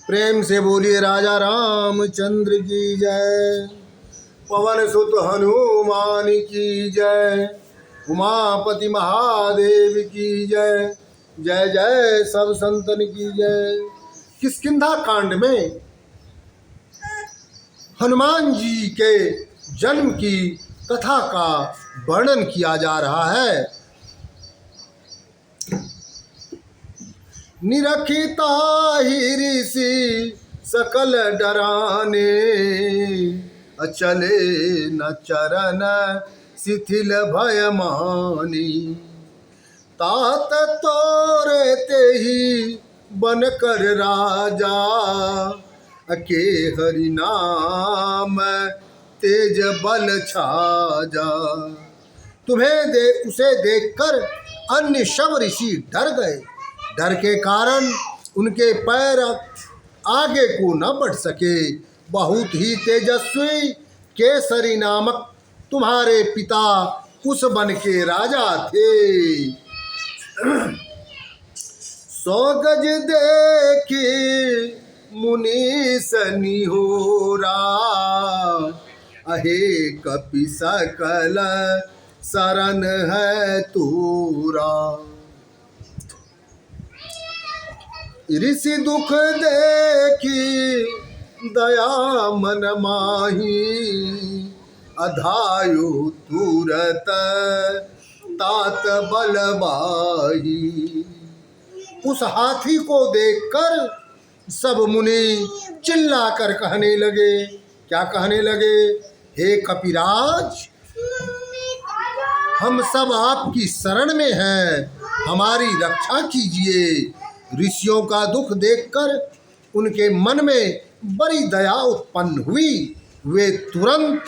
प्रेम से बोलिए राजा रामचंद्र की जय। पवन सुत हनुमान की जय। उमापति महादेव की जय। जय जय सब संतन की जय। किष्किंधा कांड में हनुमान जी के जन्म की कथा का वर्णन किया जा रहा है। निरखिता ही ऋषि सकल डराने, अचले न चरण शिथिल भय मानी। तात तोरे ते ही बन कर राजा, अके हरि नाम तेज बल छाजा। उसे देखकर अन्य सब ऋषि डर गए। डर के कारण उनके पैर आगे को न बढ़ सके। बहुत ही तेजस्वी केसरी नामक तुम्हारे पिता उस वन के राजा थे। 100 गज देखी मुनि सनिहोरा, अहे कपि सकल शरण है तोरा। ऋषि दुख देखी दया मन माही, अधायु तुरत तात बलबाही। उस हाथी को देखकर सब मुनि चिल्लाकर कहने लगे। क्या कहने लगे? हे कपिराज, हम सब आपकी शरण में हैं, हमारी रक्षा कीजिए। ऋषियों का दुख देखकर उनके मन में बड़ी दया उत्पन्न हुई। वे तुरंत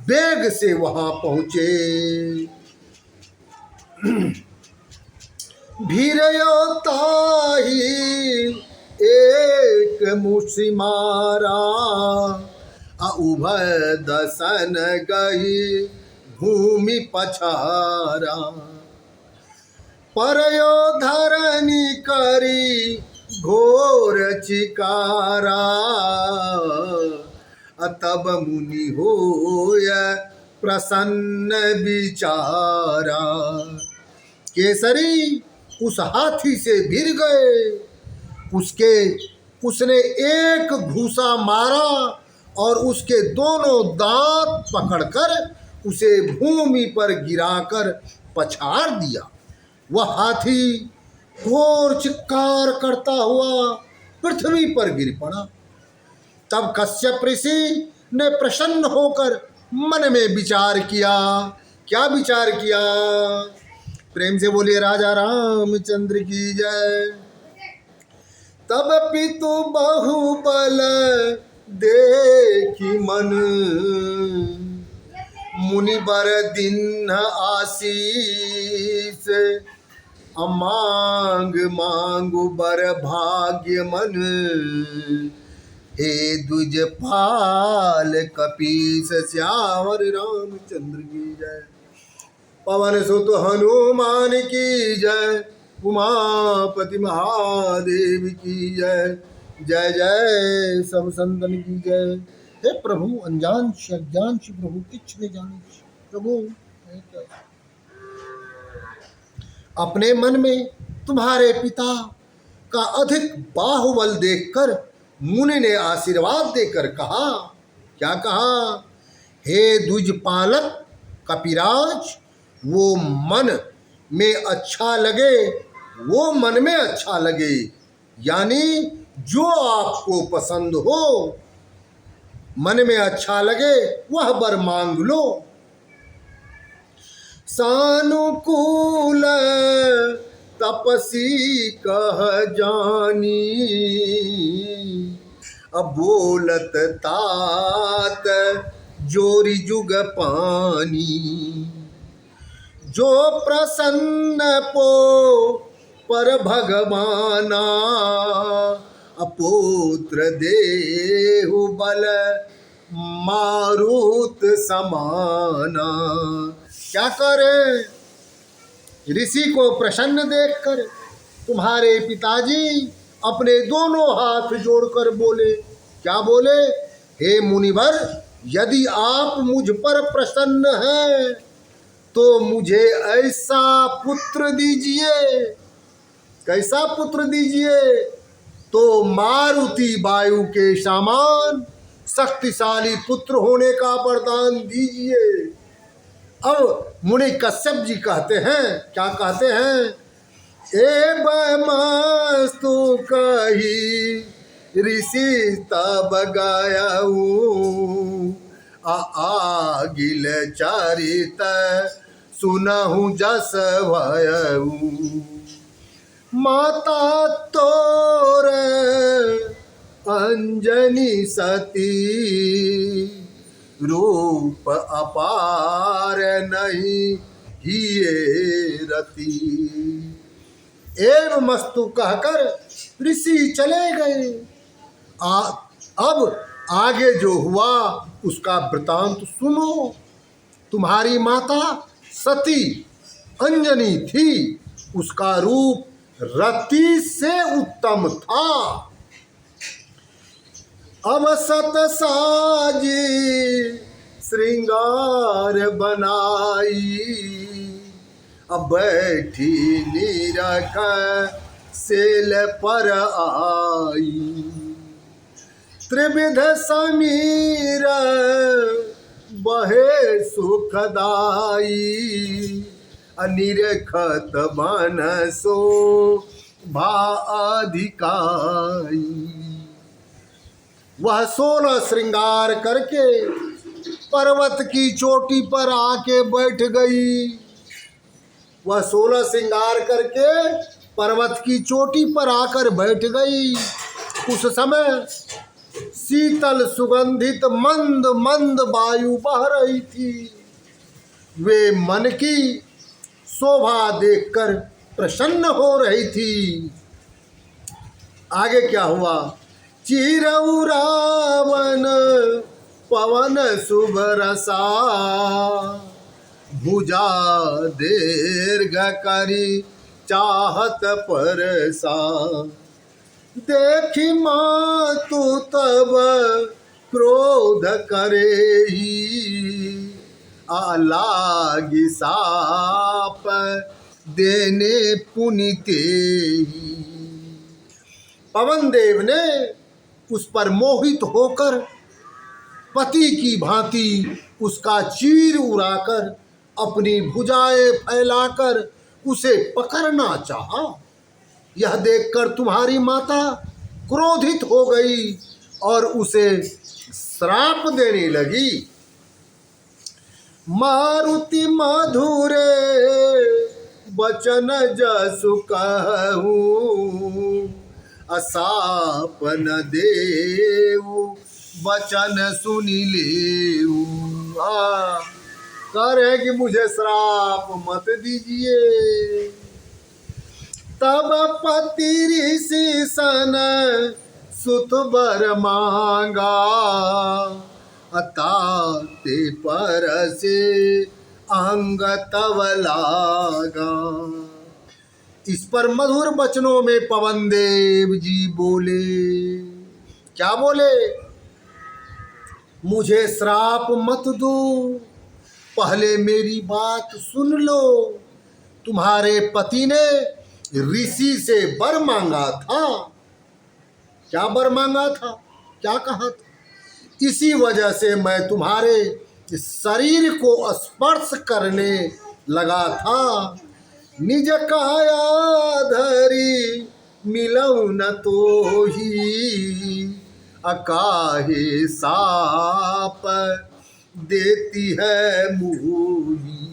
वेग से वहां पहुंचे। भीरयो ताहि एक मुसि मारा, उभय दसन गई भूमि पछारा। परयो धरनी करी घोर चिकारा, तब मुनि होय प्रसन्न विचारा। केसरी उस हाथी से भिड़ गए। उसने एक घूसा मारा और उसके दोनों दांत पकड़कर उसे भूमि पर गिराकर पछाड़ दिया। वह हाथी घोर चित्कार करता हुआ पृथ्वी पर गिर पड़ा। तब कश्यप ऋषि ने प्रसन्न होकर मन में विचार किया। क्या विचार किया? प्रेम से बोलिए राजा रामचंद्र की जय। तब पितु बहुबल देखी मन, मुनिवर दीन आशीष। अमांग मांगु बर भाग्य मन, हे द्विज पाल कपीस श्यावर रामचंद्र की जय। पवन सुत हनुमान की जय। उमापति महादेव की जय। जय जय सब संतन की जय। हे प्रभु, अनजान से अज्ञान से प्रभु किछ ने जाने प्रभु। अपने मन में तुम्हारे पिता का अधिक बाहुबल देखकर मुनि ने आशीर्वाद देकर कहा। क्या कहा? हे द्विज पालक कपिराज, वो मन में अच्छा लगे, यानी जो आपको पसंद हो, मन में अच्छा लगे वह वर मांग लो। सानुकूल तपसी कह जानी, अब बोलत तात जोरी जुग पानी। जो प्रसन्न पो पर भगवाना, अपुत्र देहु बल मारुत समाना। क्या करे? ऋषि को प्रसन्न देखकर तुम्हारे पिताजी अपने दोनों हाथ जोड़कर बोले। क्या बोले? हे मुनिवर, यदि आप मुझ पर प्रसन्न हैं तो मुझे ऐसा पुत्र दीजिए। कैसा पुत्र दीजिए? तो मारुति वायु के समान शक्तिशाली पुत्र होने का वरदान दीजिए। अब मुनि कश्यप जी कहते हैं, क्या कहते हैं? एवमस्तु कही ऋषि तब गायऊ, आगिल चरित सुनहु जस भयऊ। माता तोर अंजनी सती, रूप अपार नहीं हिये रति। एवं मस्तु कहकर ऋषि चले गए। अब आगे जो हुआ उसका वृतांत सुनो। तुम्हारी माता सती अंजनी थी, उसका रूप रति से उत्तम था। अब सत साजी श्रृंगार बनाई, अब बैठी नीरख सेल पर आई। त्रिविध समीर बहे सुखदाई, अनिरखत बन सो भा अधिकाई। वह 16 श्रृंगार करके पर्वत की चोटी पर आके बैठ गई। वह 16 श्रृंगार करके पर्वत की चोटी पर आकर बैठ गई। उस समय शीतल सुगंधित मंद मंद वायु बह रही थी। वे मन की शोभा देखकर प्रसन्न हो रही थी। आगे क्या हुआ? चिरऊ रावण पवन शुभ रसा, भुजा दीर्घ करी चाहत परसा। देखी मातु तब क्रोध करेही, आलागी साप देने पुनिते। पवन देव ने उस पर मोहित होकर पति की भांति उसका चीर उड़ाकर अपनी भुजाएं फैलाकर उसे पकड़ना चाहा। यह देखकर तुम्हारी माता क्रोधित हो गई और उसे श्राप देने लगी। मारुति मधुरे बचन जसु कहूँ, असाप न देऊ बचन सुनि लेऊ। कह रहे कि मुझे श्राप मत दीजिए। तब पति ऋषि सन सुत बर मांगा, अताते पर से अंग तव लागा। इस पर मधुर वचनों में पवन देव जी बोले। क्या बोले? मुझे श्राप मत दो, पहले मेरी बात सुन लो। तुम्हारे पति ने ऋषि से वर मांगा था। क्या वर मांगा था? क्या कहा था? इसी वजह से मैं तुम्हारे शरीर को स्पर्श करने लगा था। निज काया धरी मिलऊ न तो ही, अकाहे साप देती है मुही।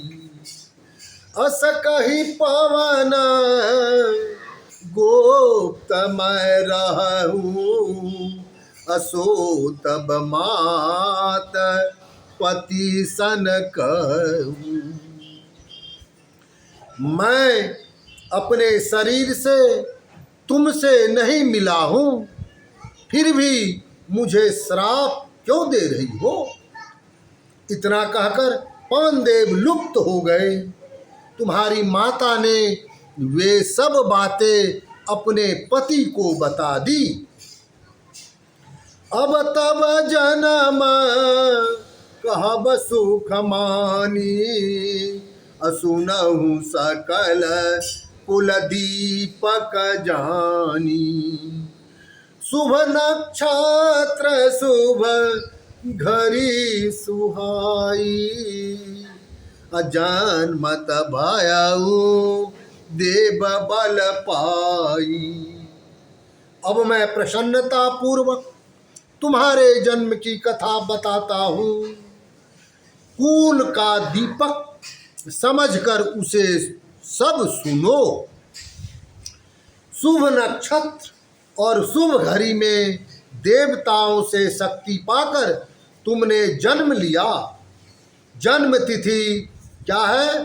अस कही पवन गोप्त मैं रहूं, असो तब मात पति सन कहूं। मैं अपने शरीर से तुमसे नहीं मिला हूँ, फिर भी मुझे श्राप क्यों दे रही हो? इतना कहकर पवन देव लुप्त हो गए। तुम्हारी माता ने वे सब बातें अपने पति को बता दी। अब तब जन्म कहब सुख मानी, असुनहु सकल कुल दीपक जानी। शुभ नक्षत्र शुभ घड़ी सुहाई, अजन्मत भयउ देव बल पाई। अब मैं प्रसन्नता पूर्वक तुम्हारे जन्म की कथा बताता हूँ। कुल का दीपक समझकर उसे सब सुनो। शुभ नक्षत्र और शुभ घड़ी में देवताओं से शक्ति पाकर तुमने जन्म लिया। जन्म तिथि क्या है?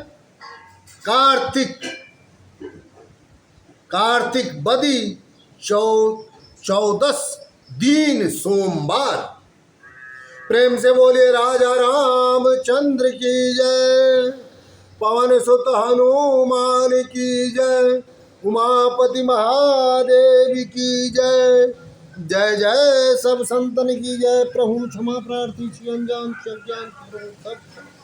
कार्तिक बदी 14 दिन सोमवार। प्रेम से बोलिए राजा रामचंद्र की जय, पवन सुत हनुमान की जय, उमापति महादेव की जय। जय जय सब संतन की जय। प्रभु क्षमा प्रार्थी अनजान